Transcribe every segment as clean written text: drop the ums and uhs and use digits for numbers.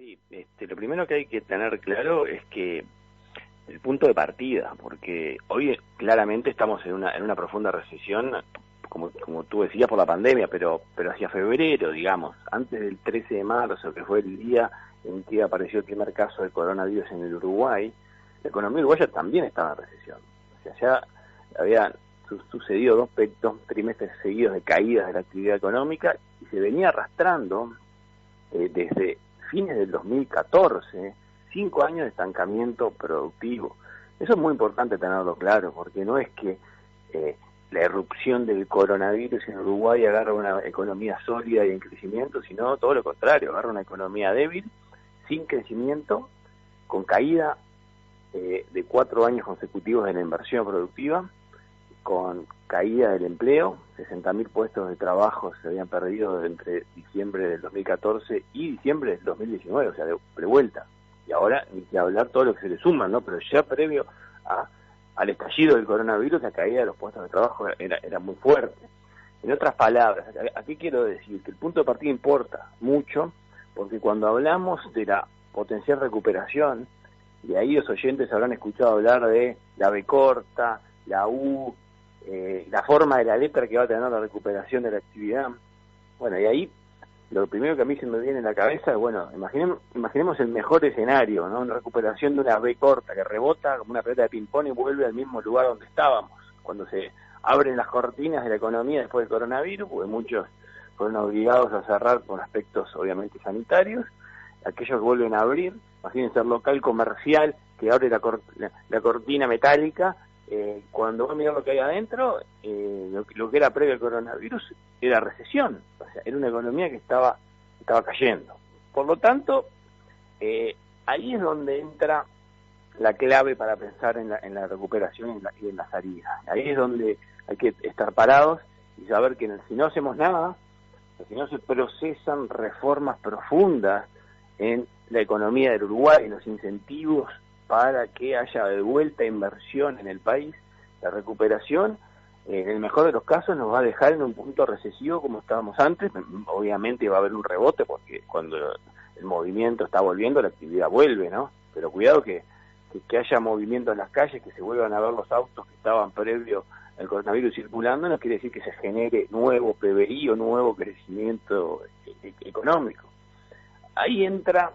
Sí, lo primero que hay que tener claro es que el punto de partida, porque hoy claramente estamos en una profunda recesión, como tú decías, por la pandemia, pero hacia febrero, digamos, antes del 13 de marzo, que fue el día en que apareció el primer caso de coronavirus en el Uruguay, la economía uruguaya también estaba en recesión. O sea, ya había sucedido dos trimestres seguidos de caídas de la actividad económica y se venía arrastrando desde fines del 2014, 5 años de estancamiento productivo. Eso es muy importante tenerlo claro, porque no es que la erupción del coronavirus en Uruguay agarra una economía sólida y en crecimiento, sino todo lo contrario, agarra una economía débil, sin crecimiento, con caída de 4 años consecutivos de la inversión productiva, con caída del empleo, 60.000 puestos de trabajo se habían perdido entre diciembre del 2014 y diciembre del 2019, o sea, de vuelta. Y ahora, ni que hablar todo lo que se le suma, ¿no? Pero ya previo al estallido del coronavirus, la caída de los puestos de trabajo era muy fuerte. En otras palabras, aquí quiero decir que el punto de partida importa mucho, porque cuando hablamos de la potencial recuperación, de ahí los oyentes habrán escuchado hablar de la B corta, la U, la forma de la letra que va a tener la recuperación de la actividad. Bueno, y ahí lo primero que a mí se me viene en la cabeza es, bueno, imaginemos el mejor escenario, ¿no? Una recuperación de una B corta que rebota como una pelota de ping-pong y vuelve al mismo lugar donde estábamos, cuando se abren las cortinas de la economía después del coronavirus, porque muchos fueron obligados a cerrar por aspectos obviamente sanitarios, aquellos que vuelven a abrir, imagínense el local comercial que abre la cortina metálica, cuando va a mirar lo que hay adentro, lo que era previo al coronavirus era recesión, o sea, era una economía que estaba cayendo. Por lo tanto, ahí es donde entra la clave para pensar en la recuperación y en la salida. Ahí es donde hay que estar parados y saber que si no hacemos nada, si no se procesan reformas profundas en la economía del Uruguay, en los incentivos para que haya de vuelta inversión en el país, la recuperación, en el mejor de los casos, nos va a dejar en un punto recesivo como estábamos antes. Obviamente va a haber un rebote, porque cuando el movimiento está volviendo, la actividad vuelve, ¿no? Pero cuidado que haya movimiento en las calles, que se vuelvan a ver los autos que estaban previo al coronavirus circulando, no quiere decir que se genere nuevo PBI o nuevo crecimiento económico. Ahí entra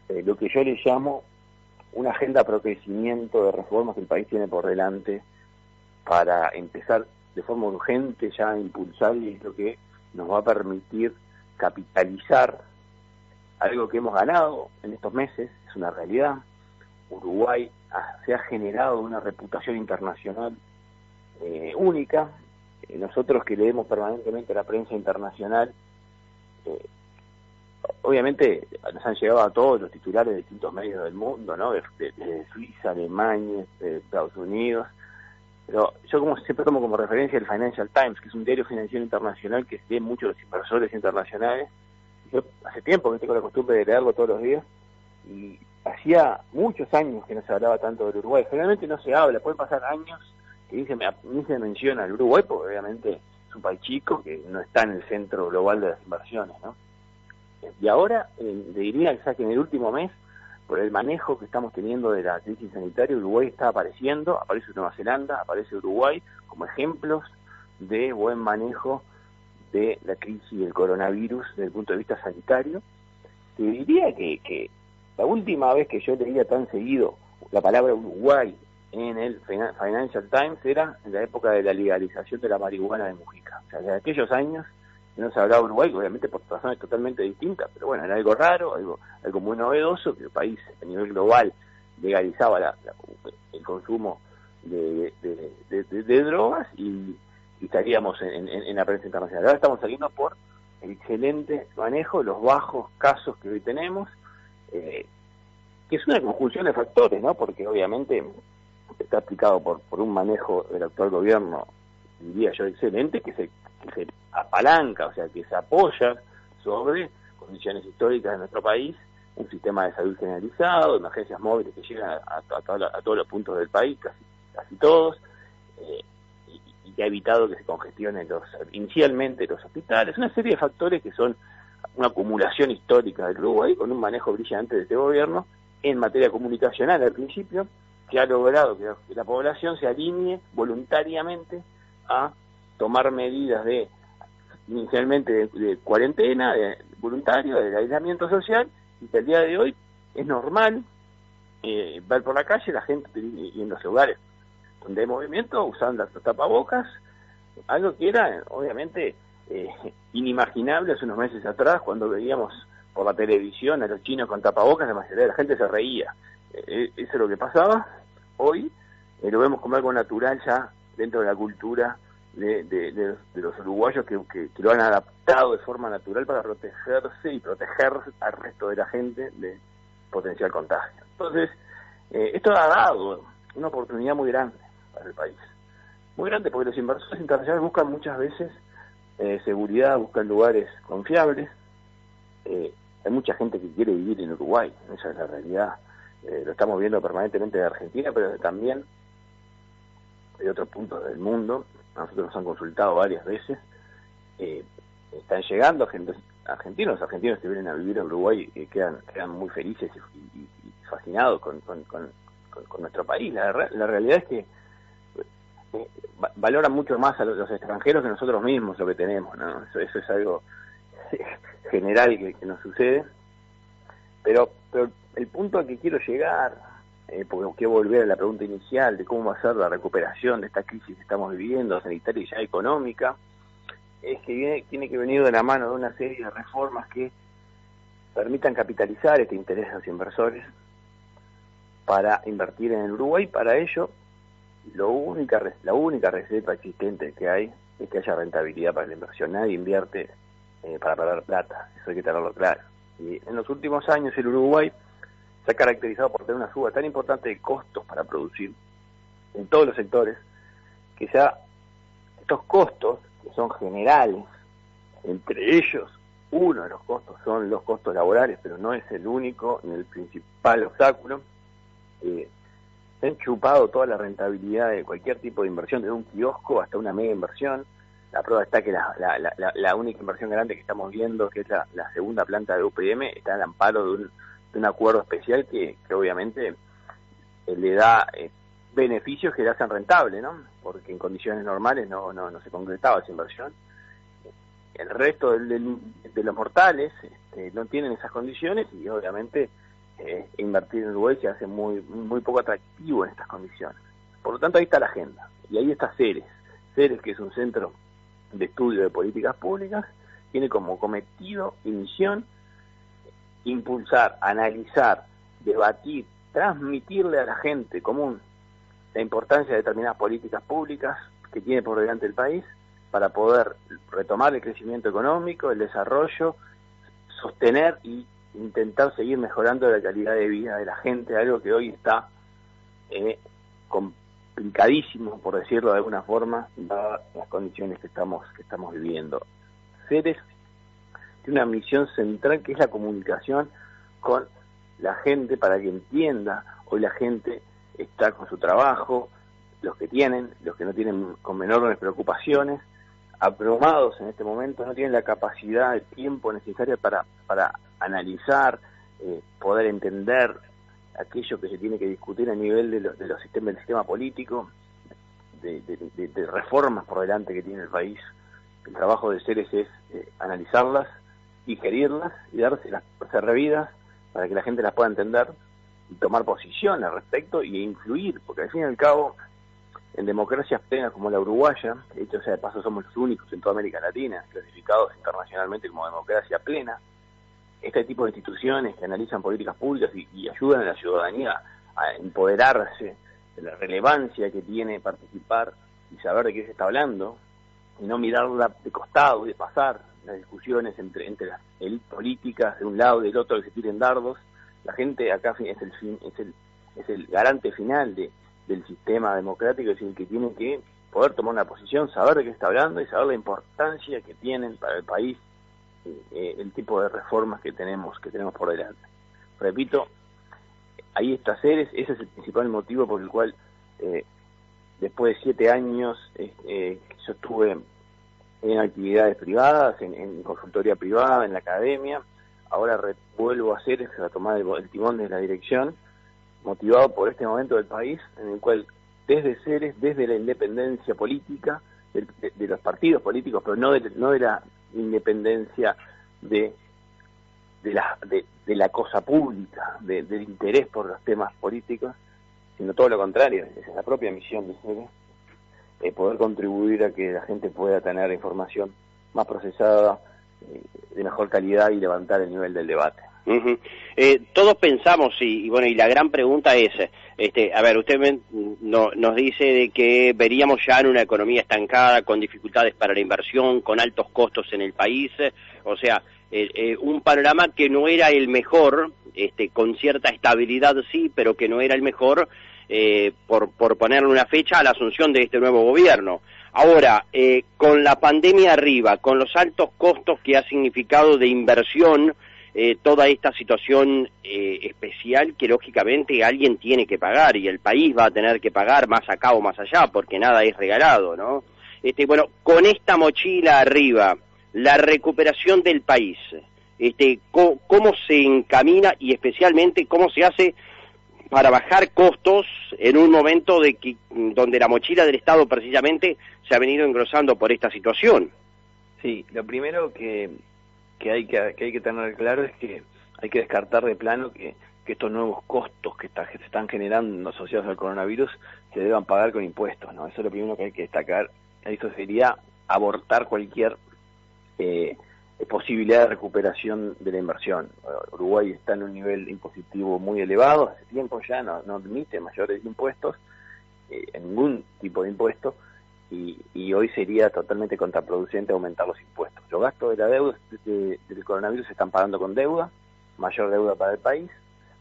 lo que yo le llamo una agenda pro crecimiento de reformas que el país tiene por delante para empezar de forma urgente ya a impulsar, y es lo que nos va a permitir capitalizar algo que hemos ganado en estos meses, es una realidad. Uruguay se ha generado una reputación internacional única. Nosotros que leemos permanentemente la prensa internacional, obviamente nos han llegado a todos los titulares de distintos medios del mundo, ¿no? Desde Suiza, Alemania, Estados Unidos, pero yo siempre tomo como referencia el Financial Times, que es un diario financiero internacional que leen mucho los inversores internacionales. Yo hace tiempo que tengo la costumbre de leerlo todos los días, y hacía muchos años que no se hablaba tanto del Uruguay. Generalmente no se habla, pueden pasar años que ni se menciona el Uruguay, porque obviamente es un país chico que no está en el centro global de las inversiones, ¿no? Y ahora, le diría que en el último mes, por el manejo que estamos teniendo de la crisis sanitaria, Uruguay está apareciendo, aparece Nueva Zelanda, aparece Uruguay como ejemplos de buen manejo de la crisis del coronavirus desde el punto de vista sanitario. Te diría que la última vez que yo leía tan seguido la palabra Uruguay en el Financial Times era en la época de la legalización de la marihuana de Mujica. O sea, de aquellos años que no se hablaba de Uruguay, obviamente por razones totalmente distintas, pero bueno, era algo raro, algo muy novedoso, que el país a nivel global legalizaba el consumo de drogas, y estaríamos en la prensa internacional. Ahora estamos saliendo por el excelente manejo, los bajos casos que hoy tenemos, que es una conjunción de factores, ¿no? Porque obviamente está aplicado por un manejo del actual gobierno, diría yo, excelente, que se apalanca, o sea, que se apoya sobre condiciones históricas de nuestro país, un sistema de salud generalizado, emergencias móviles que llegan a todos los puntos del país, casi todos, y que ha evitado que se congestionen inicialmente los hospitales, una serie de factores que son una acumulación histórica del Uruguay con un manejo brillante de este gobierno en materia comunicacional al principio, que ha logrado que la población se alinee voluntariamente a tomar medidas inicialmente de cuarentena, de voluntario, de aislamiento social, y que el día de hoy es normal ver por la calle la gente y en los lugares donde hay movimiento usando los tapabocas, algo que era obviamente inimaginable hace unos meses atrás, cuando veíamos por la televisión a los chinos con tapabocas, la mayoría de la gente se reía. Eso es lo que pasaba. Hoy lo vemos como algo natural ya dentro de la cultura de los uruguayos que lo han adaptado de forma natural para protegerse y proteger al resto de la gente de potencial contagio. Entonces, esto ha dado una oportunidad muy grande para el país. Muy grande porque los inversores internacionales buscan muchas veces seguridad, buscan lugares confiables. Hay mucha gente que quiere vivir en Uruguay, esa es la realidad. Lo estamos viendo permanentemente de Argentina, pero también de otros puntos del mundo. Nosotros nos han consultado varias veces. Están llegando argentinos que vienen a vivir en Uruguay quedan muy felices y fascinados con nuestro país. La realidad es que valoran mucho más a los extranjeros que nosotros mismos lo que tenemos, ¿no? Eso es algo general que nos sucede, pero el punto al que quiero llegar, porque quiero volver a la pregunta inicial de cómo va a ser la recuperación de esta crisis que estamos viviendo, sanitaria y ya económica, es que tiene que venir de la mano de una serie de reformas que permitan capitalizar este interés de los inversores para invertir en el Uruguay. Para ello, la única receta existente que hay es que haya rentabilidad para la inversión. Nadie invierte para perder plata, eso hay que tenerlo claro. Y en los últimos años el Uruguay se ha caracterizado por tener una suba tan importante de costos para producir en todos los sectores, que ya estos costos, que son generales, entre ellos uno de los costos son los costos laborales, pero no es el único ni el principal obstáculo, se han chupado toda la rentabilidad de cualquier tipo de inversión, desde un kiosco hasta una mega inversión. La prueba está que la única inversión grande que estamos viendo, que es la segunda planta de UPM, está al amparo de un acuerdo especial que obviamente le da beneficios que le hacen rentable, ¿no? Porque en condiciones normales no se concretaba esa inversión. El resto de los mortales no tienen esas condiciones y obviamente invertir en Uruguay se hace muy poco atractivo en estas condiciones. Por lo tanto, ahí está la agenda. Y ahí está Ceres, que es un centro de estudio de políticas públicas, tiene como cometido y misión impulsar, analizar, debatir, transmitirle a la gente común la importancia de determinadas políticas públicas que tiene por delante el país para poder retomar el crecimiento económico, el desarrollo, sostener y intentar seguir mejorando la calidad de vida de la gente, algo que hoy está complicadísimo, por decirlo de alguna forma, dadas las condiciones que estamos viviendo. Ceres tiene una misión central que es la comunicación con la gente para que entienda. Hoy la gente está con su trabajo, los que tienen, los que no tienen con menores preocupaciones, abrumados en este momento, no tienen la capacidad, el tiempo necesario para analizar, poder entender aquello que se tiene que discutir a nivel del sistema político, de reformas por delante que tiene el país. El trabajo de Ceres es analizarlas, digerirlas y dárselas servidas para que la gente las pueda entender y tomar posición al respecto y influir, porque al fin y al cabo, en democracias plenas como la uruguaya, de hecho, sea de paso, somos los únicos en toda América Latina clasificados internacionalmente como democracia plena, este tipo de instituciones que analizan políticas públicas y ayudan a la ciudadanía a empoderarse de la relevancia que tiene participar y saber de qué se está hablando, y no mirarla de costado y de pasar las discusiones entre las élites políticas de un lado y del otro, que se tiren dardos. La gente acá es el garante final del sistema democrático, es el que tiene que poder tomar una posición, saber de qué está hablando y saber la importancia que tienen para el país el tipo de reformas que tenemos por delante. Repito, ahí está Ceres, ese es el principal motivo por el cual después de 7 años yo estuve en actividades privadas, en consultoría privada, en la academia. Ahora vuelvo a tomar el timón de la dirección, motivado por este momento del país, en el cual desde la independencia política, de los partidos políticos, pero no de la independencia de la cosa pública, del interés por los temas políticos, sino todo lo contrario. Esa es la propia misión de Ceres, poder contribuir a que la gente pueda tener información más procesada, de mejor calidad, y levantar el nivel del debate. Todos pensamos, y bueno, y la gran pregunta es, a ver, usted nos dice de que veríamos ya en una economía estancada, con dificultades para la inversión, con altos costos en el país, o sea, un panorama que no era el mejor, con cierta estabilidad sí, pero que no era el mejor, por ponerle una fecha a la asunción de este nuevo gobierno. Ahora, con la pandemia arriba, con los altos costos que ha significado de inversión, toda esta situación especial que lógicamente alguien tiene que pagar, y el país va a tener que pagar más acá o más allá, porque nada es regalado, ¿no? Bueno, con esta mochila arriba, la recuperación del país, ¿cómo se encamina, y especialmente cómo se hace para bajar costos en un momento donde la mochila del Estado precisamente se ha venido engrosando por esta situación? Sí, lo primero que hay que tener claro es que hay que descartar de plano que estos nuevos costos que se están generando asociados al coronavirus se deban pagar con impuestos, ¿no? Eso es lo primero que hay que destacar. Eso sería abortar cualquier posibilidad de recuperación de la inversión. Uruguay está en un nivel impositivo muy elevado, hace tiempo ya no admite mayores impuestos, ningún tipo de impuesto, y hoy sería totalmente contraproducente aumentar los impuestos. Los gastos de la deuda del coronavirus se están pagando con deuda, mayor deuda para el país.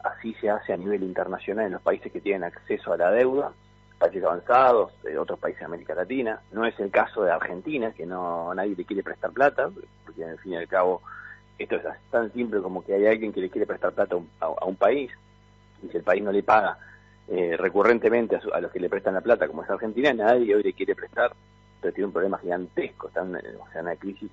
Así se hace a nivel internacional en los países que tienen acceso a la deuda, países avanzados, otros países de América Latina. No es el caso de Argentina, que nadie le quiere prestar plata, porque al fin y al cabo esto es tan simple como que hay alguien que le quiere prestar plata a un país, y si el país no le paga recurrentemente a los que le prestan la plata, como es Argentina, nadie hoy le quiere prestar, pero tiene un problema gigantesco, está en una crisis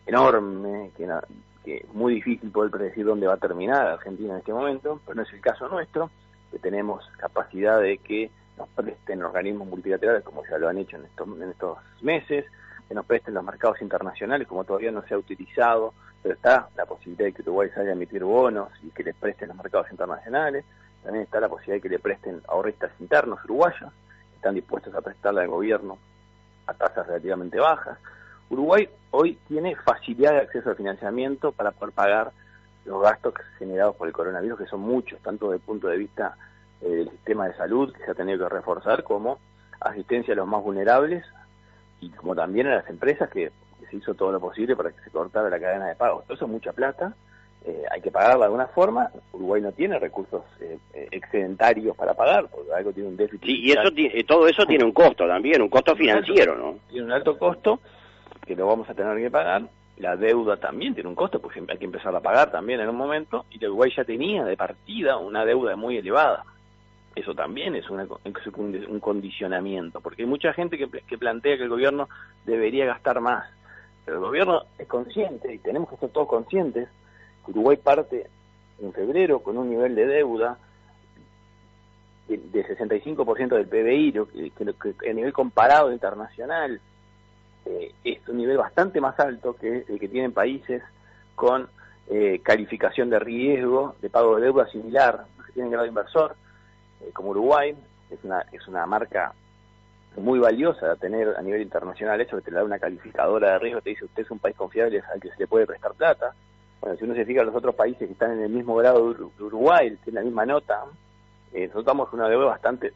enorme, que es muy difícil poder predecir dónde va a terminar Argentina en este momento, pero no es el caso nuestro, que tenemos capacidad de que nos presten organismos multilaterales, como ya lo han hecho en estos meses, que nos presten los mercados internacionales, como todavía no se ha utilizado, pero está la posibilidad de que Uruguay salga a emitir bonos y que le presten los mercados internacionales. También está la posibilidad de que le presten ahorristas internos uruguayos, que están dispuestos a prestarle al gobierno a tasas relativamente bajas. Uruguay hoy tiene facilidad de acceso al financiamiento para poder pagar los gastos generados por el coronavirus, que son muchos, tanto desde el punto de vista del sistema de salud, que se ha tenido que reforzar, como asistencia a los más vulnerables, y como también a las empresas, que se hizo todo lo posible para que se cortara la cadena de pagos. Todo eso es mucha plata, hay que pagarla de alguna forma. Uruguay no tiene recursos excedentarios para pagar, porque algo tiene un déficit. Sí, y todo eso tiene un costo también, un costo financiero, ¿no? Tiene un alto costo que lo vamos a tener que pagar. La deuda también tiene un costo, porque hay que empezar a pagar también en un momento, y Uruguay ya tenía de partida una deuda muy elevada. Eso también es un condicionamiento, porque hay mucha gente que plantea que el gobierno debería gastar más, pero el gobierno es consciente, y tenemos que estar todos conscientes, que Uruguay parte en febrero con un nivel de deuda de 65% del PBI, que a nivel comparado internacional es un nivel bastante más alto que el que tienen países con calificación de riesgo, de pago de deuda similar, que tienen grado inversor, como Uruguay. Es una marca muy valiosa de tener a nivel internacional, eso que te da una calificadora de riesgo, te dice usted es un país confiable al que se le puede prestar plata. Bueno, si uno se fija en los otros países que están en el mismo grado de Uruguay, tienen la misma nota, nosotros estamos una deuda bastante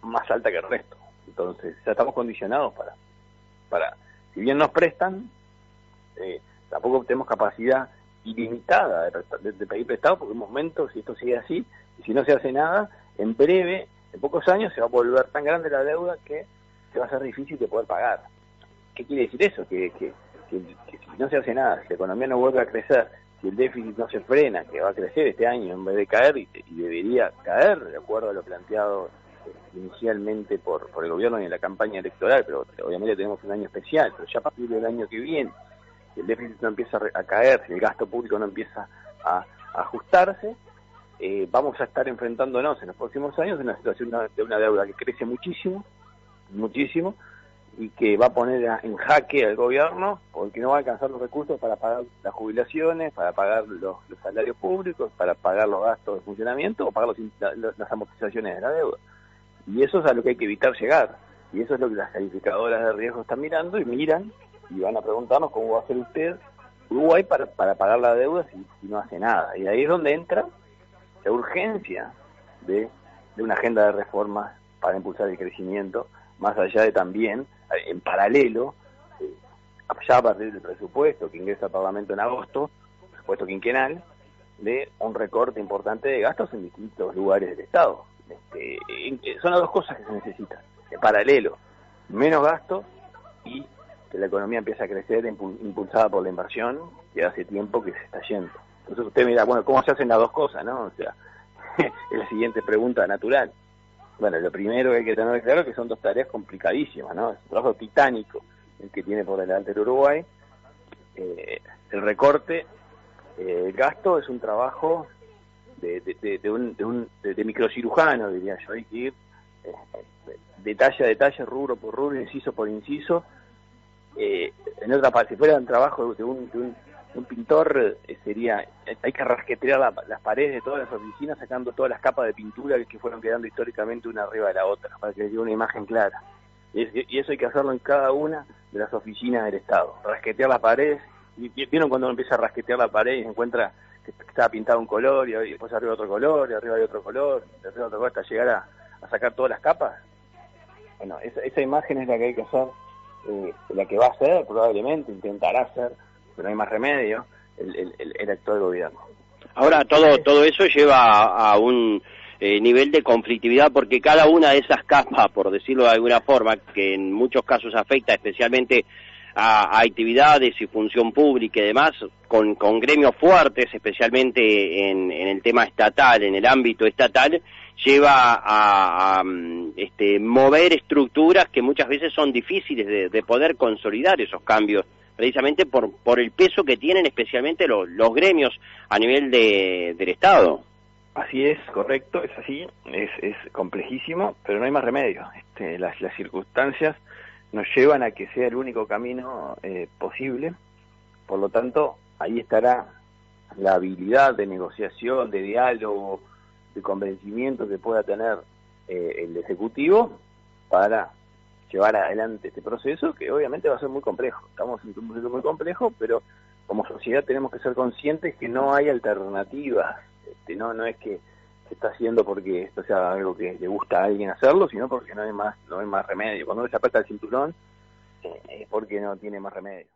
más alta que el resto. Entonces ya estamos condicionados para si bien nos prestan, tampoco tenemos capacidad ilimitada de pedir prestado, porque en un momento, si esto sigue así, y si no se hace nada, en breve, en pocos años, se va a volver tan grande la deuda que se va a hacer difícil de poder pagar. ¿Qué quiere decir eso? Que si no se hace nada, si la economía no vuelve a crecer, si el déficit no se frena, que va a crecer este año en vez de caer, y debería caer, de acuerdo a lo planteado inicialmente por el gobierno y en la campaña electoral, pero obviamente tenemos un año especial, pero ya a partir del año que viene, si el déficit no empieza a caer, si el gasto público no empieza a ajustarse, vamos a estar enfrentándonos en los próximos años en una situación de una deuda que crece muchísimo, muchísimo, y que va a poner en jaque al gobierno porque no va a alcanzar los recursos para pagar las jubilaciones, para pagar los salarios públicos, para pagar los gastos de funcionamiento o pagar las amortizaciones de la deuda. Y eso es a lo que hay que evitar llegar. Y eso es lo que las calificadoras de riesgo están mirando y miran y van a preguntarnos cómo va a hacer usted, Uruguay, para pagar la deuda si no hace nada. Y ahí es donde entra la urgencia de una agenda de reformas para impulsar el crecimiento, más allá de también, en paralelo, ya a partir del presupuesto que ingresa al Parlamento en agosto, presupuesto quinquenal, de un recorte importante de gastos en distintos lugares del Estado. Son las dos cosas que se necesitan, en paralelo, menos gastos y que la economía empiece a crecer impulsada por la inversión, que hace tiempo que se está yendo. Entonces usted mira, bueno, ¿cómo se hacen las dos cosas, no? O sea, es la siguiente pregunta natural. Bueno, lo primero que hay que tener claro es que son dos tareas complicadísimas, ¿no? Es un trabajo titánico el que tiene por delante el Uruguay. El recorte, el gasto es un trabajo de microcirujano, diría yo. Hay que ir detalle a detalle, rubro por rubro, inciso por inciso. En otra parte, si fuera un trabajo de un pintor, hay que rasquetear las paredes de todas las oficinas, sacando todas las capas de pintura que fueron quedando históricamente una arriba de la otra, para que les dé una imagen clara. Y eso hay que hacerlo en cada una de las oficinas del Estado, rasquetear las paredes. Y vieron cuando uno empieza a rasquetear la pared y se encuentra que estaba pintado un color, y después arriba otro color, y arriba hay otro color, y arriba otro color, hasta llegar a sacar todas las capas. Bueno, esa imagen es la que hay que hacer, la que va a hacer, probablemente, intentará hacer, pero no hay más remedio, el actual gobierno. Ahora, todo eso lleva a un nivel de conflictividad, porque cada una de esas capas, por decirlo de alguna forma, que en muchos casos afecta especialmente a actividades y función pública y demás, con gremios fuertes, especialmente en el tema estatal, en el ámbito estatal, lleva a mover estructuras que muchas veces son difíciles de poder consolidar esos cambios, precisamente por el peso que tienen especialmente los gremios a nivel del Estado. Así es, correcto, es así, es complejísimo, pero no hay más remedio. Las circunstancias nos llevan a que sea el único camino posible, por lo tanto, ahí estará la habilidad de negociación, de diálogo, de convencimiento que pueda tener el Ejecutivo para llevar adelante este proceso, que obviamente va a ser muy complejo. Estamos en un proceso muy complejo, pero como sociedad tenemos que ser conscientes que no hay alternativas. No es que se está haciendo porque esto sea algo que le gusta a alguien hacerlo, sino porque no hay más remedio. Cuando uno se aprieta el cinturón, es porque no tiene más remedio.